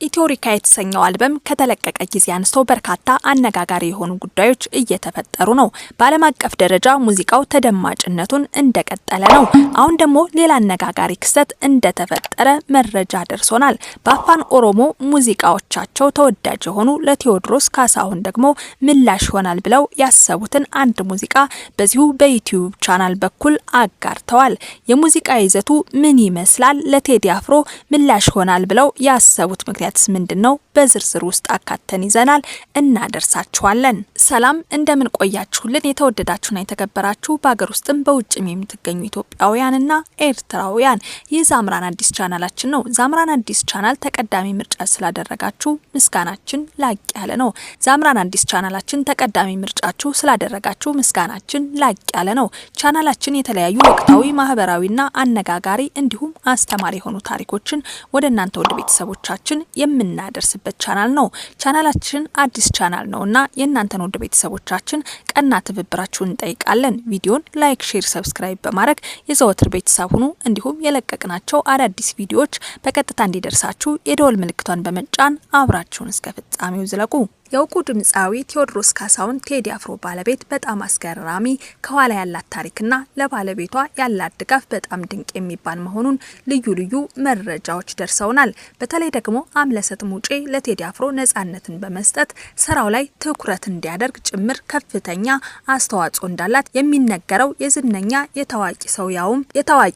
ኢትዮሪካ የተሰኘው አልበም ከተለቀቀ ጊዜ አንስቶ በርካታ አነጋጋሪ የሆኑ ጉዳዮች እየተፈጠሩ ነው። በዓለም አቀፍ ደረጃ ሙዚቃው ተደማጭነቱን እንደቀጠለ ነው። አሁን ደግሞ ሌላ አነጋጋሪ ክስተት እንደተፈጠረ መረጃ ደርሶናል። በአፋን ኦሮሞ ሙዚቃዎቻቸው ተወዳጅ የሆኑ ለቴዎድሮስ ካሳሁን ደግሞ ምላሽ ይሆናል ብለው ያሰቡትን አንድ ሙዚቃ በዚሁ በዩቲዩብ ቻናል በኩል አጋርተዋል። የሙዚቃ ይዘቱ ምን ይመስላል? ለቴዲ አፍሮ ምላሽ ይሆናል ብለው ያሰቡት ምክንያት ምንድነው? በዝርዝር ውስጥ አካተን ይዘናል እናደርሳችኋለን። ሰላም እንደምን ቆያችሁልን? የተወደዳችሁና የተከበራችሁ በአገር ውስጥም በውጭም የምትገኙ ኢትዮጵያውያንና ኤርትራውያን ይህ ዛምራን አዲስ ቻናላችን ነው። ዛምራን አዲስ ቻናል ተቀዳሚ ምርጫ ስላደረጋችሁ ምስጋናችን ላቅ ያለ ነው። ዛምራን አዲስ ቻናላችን ተቀዳሚ ምርጫችሁ ስላደረጋችሁ ምስጋናችን ላቅ ያለ ነው። ቻናላችን የተለያዩ ወቅታዊ ማህበራዊና አነጋጋሪ እንዲሁም አስተማሪ የሆኑ ታሪኮችን ወደ እናንተ ወደ ቤተሰቦቻችን የምናደርስበት ቻናል ነው። ቻናላችን አዲስ ቻናል ነውና የእናንተን ወደ ቤተሰቦቻችን ቀና ትብብራችሁን እንጠይቃለን። ቪዲዮን ላይክ፣ ሼር፣ ሰብስክራይብ በማድረግ የዘወትር ቤተሰብ ሁኑ። እንዲሁም የለቀቅናቸው አዳዲስ ቪዲዮዎች በቀጥታ እንዲደርሳችሁ የደወል ምልክቷን በመጫን አብራችሁን እስከ ፍጻሜው ዝለቁ። የእውቁ ድምፃዊ ቴዎድሮስ ካሳሁን ቴዲ አፍሮ ባለቤት በጣም አስገራሚ ከኋላ ያላት ታሪክና ለባለቤቷ ያላት ድጋፍ በጣም ድንቅ የሚባል መሆኑን ልዩ ልዩ መረጃዎች ደርሰውናል። በተለይ ደግሞ አምለሰት ሙጬ ለቴዲ አፍሮ ነጻነትን በመስጠት ስራው ላይ ትኩረት እንዲያደርግ ጭምር ከፍተኛ አስተዋጽኦ እንዳላት የሚነገረው የዝነኛ የታዋቂ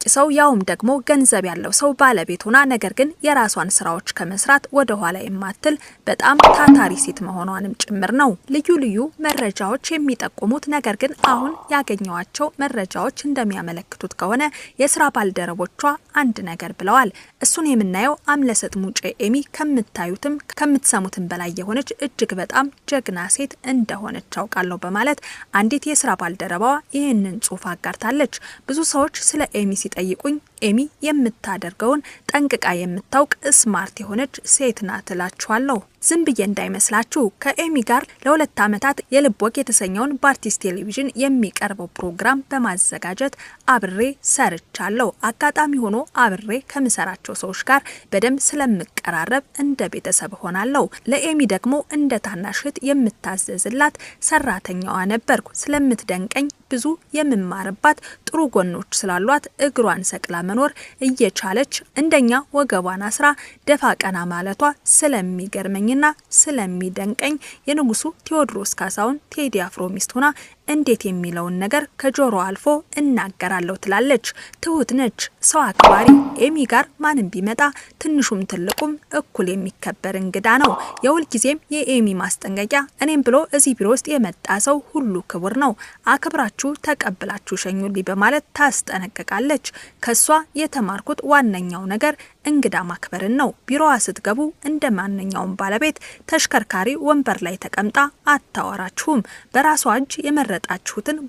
ሰው ያውም ደግሞ ገንዘብ ያለው ሰው ባለቤት ሆና ነገር ግን የራሷን ስራዎች ከመስራት ወደ ኋላ የማትል በጣም ታታሪ ሴት መሆኗንም ጭምር ነው ልዩ ልዩ መረጃዎች የሚጠቁሙት። ነገር ግን አሁን ያገኘዋቸው መረጃዎች እንደሚያመለክቱት ከሆነ የስራ ባልደረቦቿ አንድ ነገር ብለዋል። እሱን የምናየው አምለሰት ሙጬ ኤሚ ከምታዩትም ከምትሰሙትም በላይ የሆነች እጅግ በጣም ጀግና ሴት እንደሆነች አውቃለሁ በማለት አንዲት የስራ ባልደረባዋ ይህንን ጽሑፍ አጋርታለች። ብዙ ሰዎች ስለ ኤሚ ሲጠይቁኝ ኤሚ የምታደርገውን ጠንቅቃ የምታውቅ ስማርት የሆነች ሴት ናት እላችኋለሁ። ዝም ብዬ እንዳይመስላችሁ ከኤሚ ጋር ለ2 ዓመታት የልብ ወግ የተሰኘውን በአርቲስት ቴሌቪዥን የሚቀርበው ፕሮግራም በማዘጋጀት አብሬ ሰርቻለሁ። አጋጣሚ ሆኖ አብሬ ከምሰራቸው ሰዎች ጋር በደንብ ስለምቀራረብ እንደ ቤተሰብ ሆናለሁ። ለኤሚ ደግሞ እንደ ታናሽ እህት የምታዘዝላት ሰራተኛዋ ነበርኩ። ስለምትደንቀኝ ብዙ የምማርባት ጥሩ ጎኖች ስላሏት እግሯን ሰቅላ መኖር እየቻለች እንደኛ ወገቧን አስራ ደፋ ቀና ማለቷ ስለሚገርመኝና ስለሚደንቀኝ የንጉሱ ቴዎድሮስ ካሳሁን ቴዲ አፍሮ ሚስት ሆና እንዴት የሚለውን ነገር ከጆሮ አልፎ እናገራለሁ ትላለች። ትሁት ነች፣ ሰው አክባሪ። ኤሚ ጋር ማንም ቢመጣ ትንሹም ትልቁም እኩል የሚከበር እንግዳ ነው። የሁል ጊዜም የኤሚ ማስጠንቀቂያ እኔም ብሎ እዚህ ቢሮ ውስጥ የመጣ ሰው ሁሉ ክቡር ነው፣ አክብራችሁ ተቀብላችሁ ሸኙልኝ በማለት ታስጠነቅቃለች። ከሷ የተማርኩት ዋነኛው ነገር እንግዳ ማክበርን ነው። ቢሮዋ ስትገቡ እንደ ማንኛውም ባለቤት ተሽከርካሪ ወንበር ላይ ተቀምጣ አታወራችሁም። በራሷ እጅ የመረጣችሁትን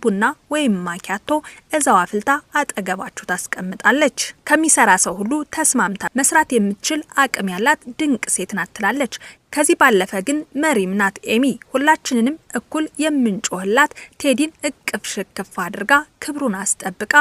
ቡና ወይም ማኪያቶ እዛው አፍልታ አጠገባችሁ ታስቀምጣለች። ከሚሰራ ሰው ሁሉ ተስማምታ መስራት የምትችል አቅም ያላት ድንቅ ሴት ናት ትላለች። ከዚህ ባለፈ ግን መሪም ናት ኤሚ። ሁላችንንም እኩል የምንጮህላት ቴዲን እቅፍ ሽክፍ አድርጋ ክብሩን አስጠብቃ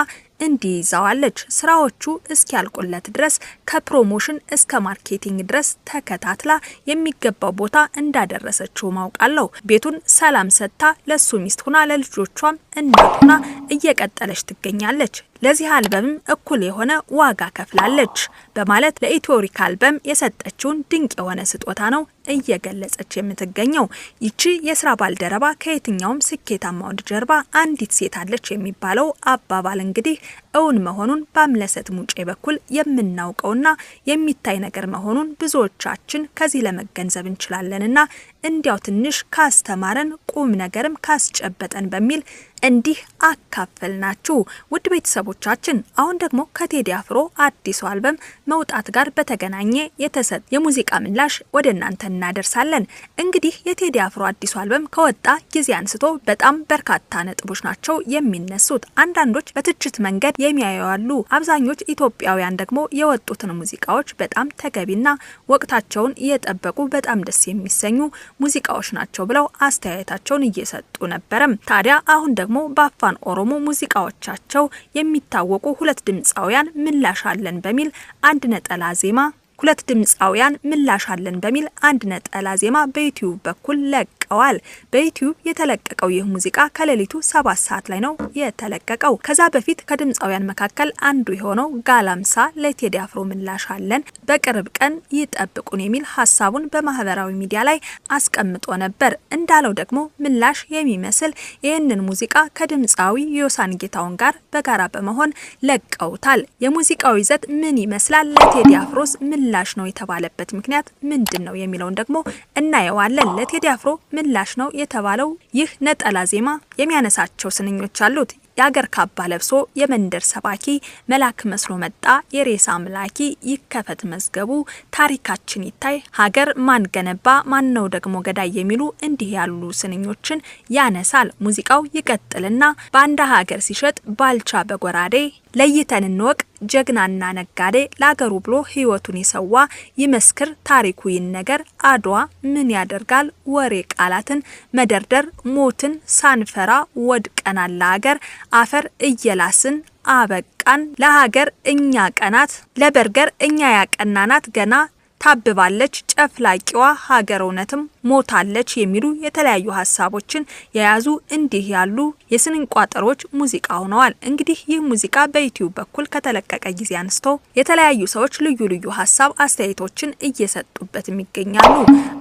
እንዲይዛዋለች። ስራዎቹ እስኪያልቁለት ድረስ ከፕሮሞሽን እስከ ማርኬቲንግ ድረስ ተከታትላ የሚገባው ቦታ እንዳደረሰችው ማውቃለሁ። ቤቱን ሰላም ሰጥታ ለሱ ሚስት ሆና ለልጆቿም እናት ሆና እየቀጠለች ትገኛለች። ለዚህ አልበም እኩል የሆነ ዋጋ ከፍላለች በማለት ለኢትዮሪካ አልበም የሰጠችውን ድንቅ የሆነ ስጦታ ነው እየገለጸች የምትገኘው። ይቺ የስራ ባልደረባ ከየትኛውም ስኬታማ ወንድ ጀርባ አንዲት ሴት አለች የሚባለው አባባል እንግዲህ እውን መሆኑን በአምለሰት ሙጬ በኩል የምናውቀውና የሚታይ ነገር መሆኑን ብዙዎቻችን ከዚህ ለመገንዘብ እንችላለንና እንዲያው ትንሽ ካስተማረን ቁም ነገርም ካስጨበጠን በሚል እንዲህ አካፈልናችሁ። ውድ ቤተሰቦቻችን አሁን ደግሞ ከቴዲ አፍሮ አዲሱ አልበም መውጣት ጋር በተገናኘ የተሰጠ የሙዚቃ ምላሽ ወደ እናንተ እናደርሳለን። እንግዲህ የቴዲ አፍሮ አዲሱ አልበም ከወጣ ጊዜ አንስቶ በጣም በርካታ ነጥቦች ናቸው የሚነሱት። አንዳንዶች በትችት መንገድ የሚያዩዋሉ፣ አብዛኞች ኢትዮጵያውያን ደግሞ የወጡትን ሙዚቃዎች በጣም ተገቢና ወቅታቸውን የጠበቁ በጣም ደስ የሚሰኙ ሙዚቃዎች ናቸው ብለው አስተያየታቸውን እየሰጡ ነበርም። ታዲያ አሁን ደግሞ በአፋን ኦሮሞ ሙዚቃዎቻቸው የሚታወቁ 2 ድምፃውያን ምላሽ አለን በሚል አንድ ነጠላ ዜማ ሁለት ድምጻውያን ምላሽ አለን በሚል አንድ ነጠላ ዜማ በዩቲዩብ በኩል ለቀዋል። በዩቲዩብ የተለቀቀው ይህ ሙዚቃ ከሌሊቱ 7 ሰዓት ላይ ነው የተለቀቀው። ከዛ በፊት ከድምጻውያን መካከል አንዱ የሆነው ጋላምሳ ለቴዲ አፍሮ ምላሽ አለን በቅርብ ቀን ይጠብቁን የሚል ሐሳቡን በማህበራዊ ሚዲያ ላይ አስቀምጦ ነበር። እንዳለው ደግሞ ምላሽ የሚመስል ይህንን ሙዚቃ ከድምጻዊ ዮሳን ጌታውን ጋር በጋራ በመሆን ለቀውታል። የሙዚቃው ይዘት ምን ይመስላል፣ ለቴዲ አፍሮስ ምላሽ ነው የተባለበት ምክንያት ምንድነው የሚለውን ደግሞ እናየዋለን። ለቴዲ አፍሮ ምላሽ ነው የተባለው ይህ ነጠላ ዜማ የሚያነሳቸው ስንኞች አሉት። የአገር ካባ ለብሶ የመንደር ሰባኪ መላክ መስሎ መጣ የሬሳ አምላኪ ይከፈት መዝገቡ ታሪካችን ይታይ ሀገር ማን ገነባ ማን ነው ደግሞ ገዳይ የሚሉ እንዲህ ያሉ ስንኞችን ያነሳል። ሙዚቃው ይቀጥልና በአንድ ሀገር ሲሸጥ ባልቻ በጎራዴ ለይተን እንወቅ ጀግናና ነጋዴ ለአገሩ ብሎ ህይወቱን ይሰዋ ይመስክር ታሪኩ ይነገር አድዋ ምን ያደርጋል ወሬ ቃላትን መደርደር ሞትን ሳንፈራ ወድቀናል ለሀገር አፈር እየላስን አበቃን ለሀገር እኛ ቀናት ለበርገር እኛ ያቀናናት ገና ታብባለች ጨፍላቂዋ ሀገር እውነትም ሞታለች የሚሉ የተለያዩ ሐሳቦችን የያዙ እንዲህ ያሉ የስንኝ ቋጠሮች ሙዚቃ ሆነዋል። እንግዲህ ይህ ሙዚቃ በዩቲዩብ በኩል ከተለቀቀ ጊዜ አንስቶ የተለያዩ ሰዎች ልዩ ልዩ ሐሳብ አስተያየቶችን እየሰጡበት ይገኛሉ።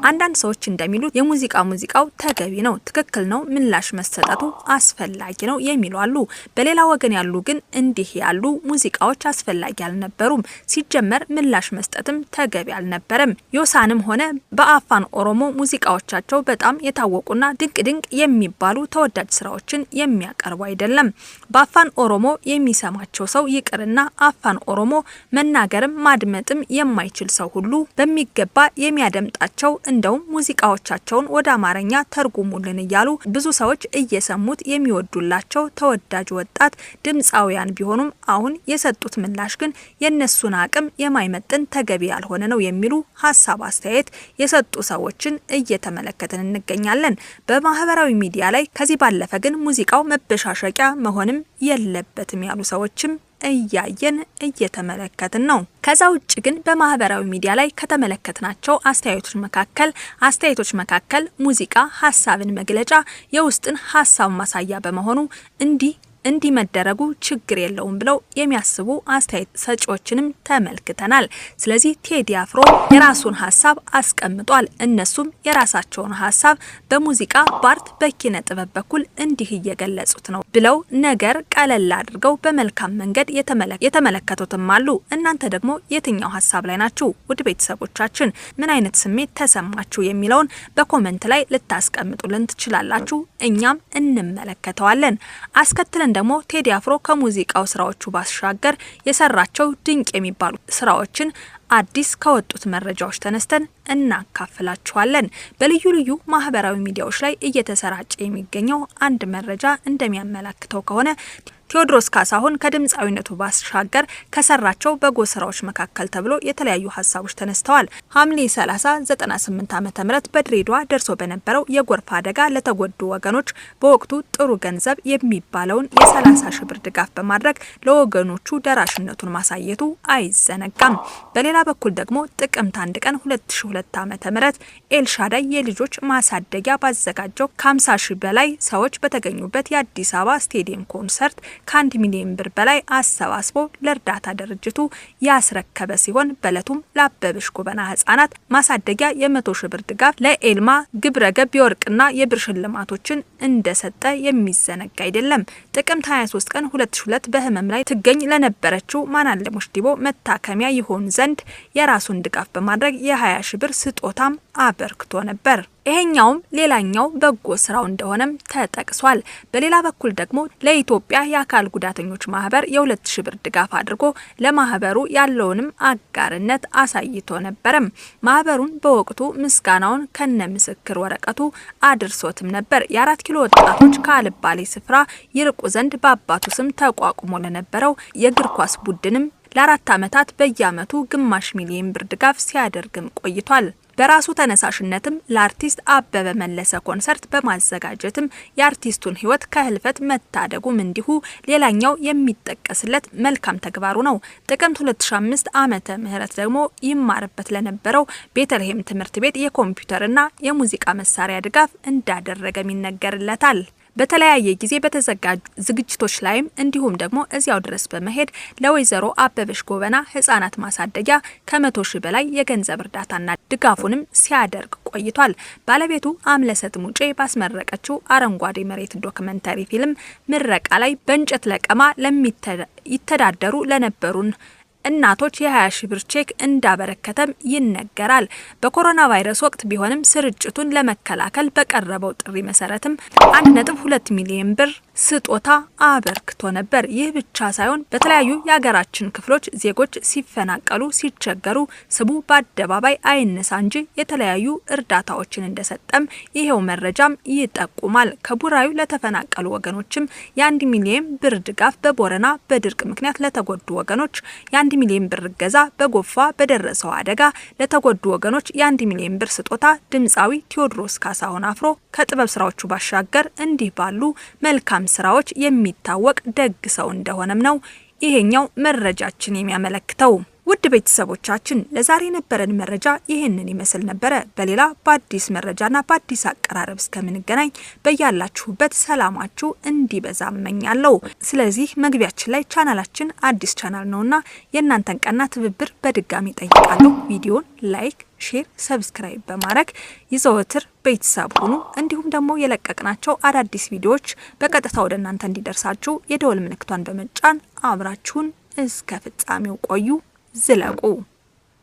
አንዳንድ ሰዎች እንደሚሉት ሙዚቃው ተገቢ ነው፣ ትክክል ነው፣ ምላሽ መሰጠቱ አስፈላጊ ነው የሚሉ አሉ። በሌላ ወገን ያሉ ግን እንዲህ ያሉ ሙዚቃዎች አስፈላጊ አልነበሩም፣ ሲጀመር ምላሽ መስጠትም ተገቢ አልነበረም። ዮሳንም ሆነ በአፋን ኦሮሞ ሙዚቃዎቻቸው በጣም የታወቁና ድንቅ የሚባሉ ተወዳጅ ስራዎችን የሚያቀርቡ አይደለም። በአፋን ኦሮሞ የሚሰማቸው ሰው ይቅርና አፋን ኦሮሞ መናገርም ማድመጥም የማይችል ሰው ሁሉ በሚገባ የሚያደምጣቸው እንደውም ሙዚቃዎቻቸውን ወደ አማርኛ ተርጉሙልን እያሉ ብዙ ሰዎች እየሰሙት የሚወዱላቸው ተወዳጅ ወጣት ድምጻውያን ቢሆኑም አሁን የሰጡት ምላሽ ግን የነሱን አቅም የማይመጥን ተገቢ ያልሆነ ነው የሚሉ ሐሳብ አስተያየት የሰጡ ሰዎችን እየተመለከትን እንገኛለን። በማህበራዊ ሚዲያ ላይ ከዚህ ባለፈ ግን ሙዚቃው መበሻሸቂያ መሆንም የለበትም ያሉ ሰዎችም እያየን እየተመለከትን ነው። ከዛ ውጭ ግን በማህበራዊ ሚዲያ ላይ ከተመለከትናቸው አስተያየቶች መካከል ሙዚቃ ሐሳብን መግለጫ የውስጥን ሐሳብ ማሳያ በመሆኑ እንዲህ መደረጉ ችግር የለውም ብለው የሚያስቡ አስተያየት ሰጪዎችንም ተመልክተናል። ስለዚህ ቴዲ አፍሮ የራሱን ሐሳብ አስቀምጧል፣ እነሱም የራሳቸውን ሐሳብ በሙዚቃ ባርት በኪነ ጥበብ በኩል እንዲህ እየገለጹት ነው ብለው ነገር ቀለል አድርገው በመልካም መንገድ የተመለከቱትም አሉ። እናንተ ደግሞ የትኛው ሐሳብ ላይ ናችሁ? ውድ ቤተሰቦቻችን ምን አይነት ስሜት ተሰማችሁ የሚለውን በኮሜንት ላይ ልታስቀምጡልን ትችላላችሁ፣ እኛም እንመለከተዋለን። አስከትለን ደግሞ ቴዲ አፍሮ ከሙዚቃው ስራዎቹ ባሻገር የሰራቸው ድንቅ የሚባሉ ስራዎችን አዲስ ከወጡት መረጃዎች ተነስተን እናካፍላችኋለን። በልዩ ልዩ ማህበራዊ ሚዲያዎች ላይ እየተሰራጨ የሚገኘው አንድ መረጃ እንደሚያመለክተው ከሆነ ቴዎድሮስ ካሳሁን ከድምጻዊነቱ ባሻገር ከሰራቸው በጎ ስራዎች መካከል ተብሎ የተለያዩ ሐሳቦች ተነስተዋል። ሐምሌ 30 98 ዓመተ ምህረት በድሬዳዋ ደርሶ በነበረው የጎርፍ አደጋ ለተጎዱ ወገኖች በወቅቱ ጥሩ ገንዘብ የሚባለውን የ30 ሺህ ብር ድጋፍ በማድረግ ለወገኖቹ ደራሽነቱን ማሳየቱ አይዘነጋም። በሌላ በኩል ደግሞ ጥቅምት 1 ቀን 2002 ዓመተ ምህረት ኤልሻዳይ የልጆች ማሳደጊያ ባዘጋጀው ከ50 ሺህ በላይ ሰዎች በተገኙበት የአዲስ አበባ ስቴዲየም ኮንሰርት ከ1 ሚሊዮን ብር በላይ አሰባስቦ ለእርዳታ ድርጅቱ ያስረከበ ሲሆን በለቱም ለአበበሽ ጎበና ህጻናት ማሳደጊያ የ100 ሺህ ብር ድጋፍ ለኤልማ ግብረገብ የወርቅና የብር ሽልማቶችን እንደሰጠ የሚዘነጋ አይደለም። ጥቅምት 23 ቀን 2002 በህመም ላይ ትገኝ ለነበረችው ማናለሞሽ ዲቦ መታከሚያ ይሆን ዘንድ የራሱን ድጋፍ በማድረግ የ20 ሺህ ብር ስጦታም አበርክቶ ነበር። ይሄኛውም ሌላኛው በጎ ስራው እንደሆነም ተጠቅሷል። በሌላ በኩል ደግሞ ለኢትዮጵያ የአካል ጉዳተኞች ማህበር የ2000 ብር ድጋፍ አድርጎ ለማህበሩ ያለውንም አጋርነት አሳይቶ ነበርም። ማህበሩን በወቅቱ ምስጋናውን ከነምስክር ወረቀቱ አድርሶትም ነበር። የ4 ኪሎ ወጣቶች ከአልባሌ ስፍራ ይርቁ ዘንድ በአባቱ ስም ተቋቁሞ ለነበረው የእግር ኳስ ቡድንም ለ4 ዓመታት በየአመቱ ግማሽ ሚሊዮን ብር ድጋፍ ሲያደርግም ቆይቷል። በራሱ ተነሳሽነትም ለአርቲስት አበበ መለሰ ኮንሰርት በማዘጋጀትም የአርቲስቱን ህይወት ከህልፈት መታደጉም እንዲሁ ሌላኛው የሚጠቀስለት መልካም ተግባሩ ነው። ጥቅምት 2005 ዓመተ ምህረት ደግሞ ይማርበት ለነበረው ቤተልሔም ትምህርት ቤት የኮምፒውተርና የሙዚቃ መሳሪያ ድጋፍ እንዳደረገም ይነገርለታል። በተለያየ ጊዜ በተዘጋጁ ዝግጅቶች ላይም እንዲሁም ደግሞ እዚያው ድረስ በመሄድ ለወይዘሮ አበበሽ ጎበና ህጻናት ማሳደጊያ ከ100,000 በላይ የገንዘብ እርዳታና ድጋፉንም ሲያደርግ ቆይቷል። ባለቤቱ አምለሰት ሙጬ ባስመረቀችው አረንጓዴ መሬት ዶክመንተሪ ፊልም ምረቃ ላይ በእንጨት ለቀማ ይተዳደሩ ለነበሩን እናቶች የ20,000 ብር ቼክ እንዳበረከተም ይነገራል። በኮሮና ቫይረስ ወቅት ቢሆንም ስርጭቱን ለመከላከል በቀረበው ጥሪ መሰረትም 1.2 ሚሊዮን ብር ስጦታ አበርክቶ ነበር። ይህ ብቻ ሳይሆን በተለያዩ የሀገራችን ክፍሎች ዜጎች ሲፈናቀሉ ሲቸገሩ ስሙ በአደባባይ አይነሳ እንጂ የተለያዩ እርዳታዎችን እንደሰጠም ይሄው መረጃም ይጠቁማል። ከቡራዩ ለተፈናቀሉ ወገኖችም የ1 ሚሊዮን ብር ድጋፍ፣ በቦረና በድርቅ ምክንያት ለተጎዱ ወገኖች የ1 ሚሊዮን ብር ገዛ፣ በጎፋ በደረሰው አደጋ ለተጎዱ ወገኖች የ1 ሚሊዮን ብር ስጦታ ድምጻዊ ቴዎድሮስ ካሳሁን አፍሮ ከጥበብ ስራዎቹ ባሻገር እንዲህ ባሉ መልካም ስራዎች የሚታወቅ ደግ ሰው እንደሆነም ነው ይሄኛው መረጃችን የሚያመለክተው። ውድ ቤተሰቦቻችን ለዛሬ ነበረን መረጃ ይሄንን ይመስል ነበረ። በሌላ በአዲስ መረጃና በአዲስ አቀራረብ እስከምንገናኝ በያላችሁበት ሰላማችሁ እንዲበዛ እመኛለሁ። ስለዚህ መግቢያችን ላይ ቻናላችን አዲስ ቻናል ነውና የእናንተን ቀና ትብብር በድጋሚ ጠይቃለሁ። ቪዲዮን ላይክ፣ ሼር፣ ሰብስክራይብ በማድረግ ይዘወትር ቤተሰብ ሁኑ። እንዲሁም ደግሞ የለቀቅናቸው አዳዲስ ቪዲዮዎች በቀጥታ ወደ እናንተ እንዲደርሳችሁ የደወል ምልክቷን በመጫን አብራችሁን እስከ ፍጻሜው ቆዩ። ዝለቁ።